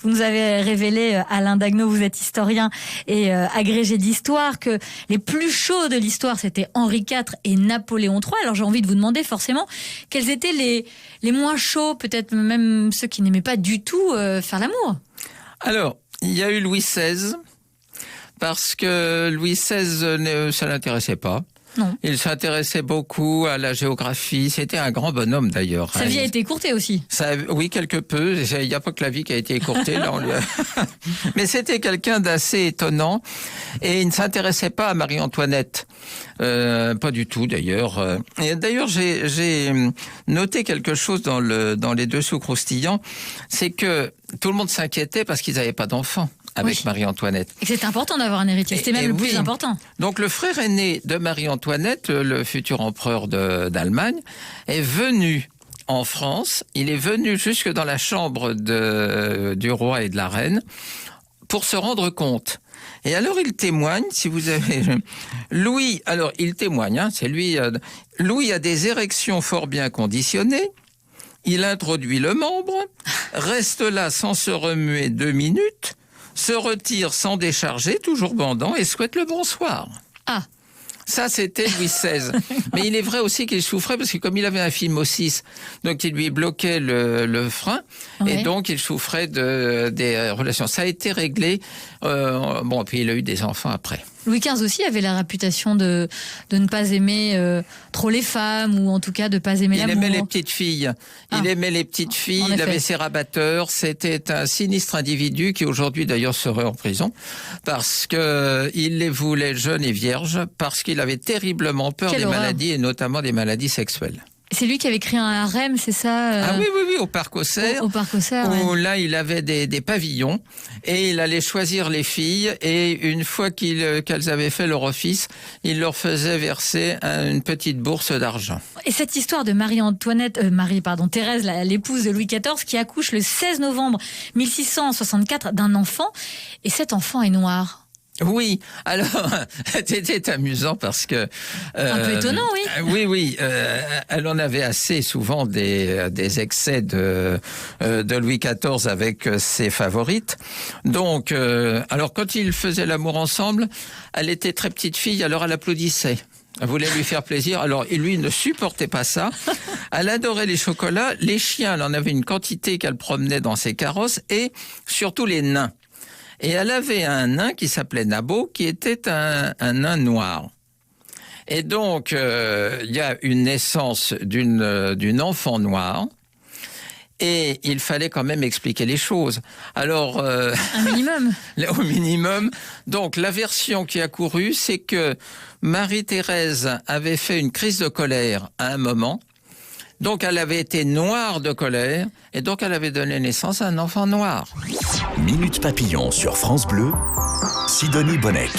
Vous nous avez révélé, Alain Dagneau, vous êtes historien et agrégé d'histoire, que les plus chauds de l'histoire, c'était Henri IV et Napoléon III. Alors j'ai envie de vous demander forcément, quels étaient les moins chauds, peut-être même ceux qui n'aimaient pas du tout faire l'amour? Alors, il y a eu Louis XVI, parce que Louis XVI, ça l'intéressait pas. Non. Il s'intéressait beaucoup à la géographie. C'était un grand bonhomme d'ailleurs. Sa vie a été écourtée aussi. Oui, quelque peu. Il n'y a pas que la vie qui a été écourtée. Là, mais c'était quelqu'un d'assez étonnant. Et il ne s'intéressait pas à Marie-Antoinette. Pas du tout d'ailleurs. Et d'ailleurs, j'ai noté quelque chose dans les dessous croustillants. C'est que tout le monde s'inquiétait parce qu'ils n'avaient pas d'enfants avec Marie-Antoinette. Et c'était important d'avoir un héritier, c'était même le plus important. Donc le frère aîné de Marie-Antoinette, le futur empereur d'Allemagne, est venu en France. Il est venu jusque dans la chambre du roi et de la reine pour se rendre compte. Et alors il témoigne, si vous avez... Louis, alors il témoigne, c'est lui... Louis a des érections fort bien conditionnées. Il introduit le membre, reste là sans se remuer 2 minutes, se retire sans décharger, toujours bandant, et souhaite le bonsoir. Ah. Ça, c'était Louis XVI. Mais il est vrai aussi qu'il souffrait, parce que comme il avait un phimosis, donc il lui bloquait le frein, et donc il souffrait des relations. Ça a été réglé. Bon, puis il a eu des enfants après. Louis XV aussi avait la réputation de ne pas aimer trop les femmes, ou en tout cas de ne pas aimer l'amour. Il aimait les petites filles. Il aimait les petites filles, il avait ses rabatteurs. C'était un sinistre individu qui aujourd'hui d'ailleurs serait en prison parce qu'il les voulait jeunes et vierges, parce qu'il avait terriblement peur des maladies et notamment des maladies sexuelles. C'est lui qui avait créé un harem, c'est ça Ah oui, au Parc aux Cerfs. Au Parc aux Cerfs, où là, il avait des pavillons et il allait choisir les filles, et une fois qu'elles avaient fait leur office, il leur faisait verser une petite bourse d'argent. Et cette histoire de Thérèse, l'épouse de Louis XIV, qui accouche le 16 novembre 1664 d'un enfant, et cet enfant est noir. Oui, alors c'était amusant parce que... un peu étonnant, oui. Oui, elle en avait assez souvent des excès de Louis XIV avec ses favorites. Donc, alors quand ils faisaient l'amour ensemble, elle était très petite fille, alors elle applaudissait. Elle voulait lui faire plaisir, alors lui il ne supportait pas ça. Elle adorait les chocolats, les chiens, elle en avait une quantité qu'elle promenait dans ses carrosses, et surtout les nains. Et elle avait un nain qui s'appelait Nabot, qui était un nain noir. Et donc, il y a une naissance d'une enfant noire, et il fallait quand même expliquer les choses. Alors, un minimum. Au minimum. Donc, la version qui a couru, c'est que Marie-Thérèse avait fait une crise de colère à un moment. Donc, elle avait été noire de colère, et donc elle avait donné naissance à un enfant noir. Minute Papillon sur France Bleu, Sidonie Bonnec.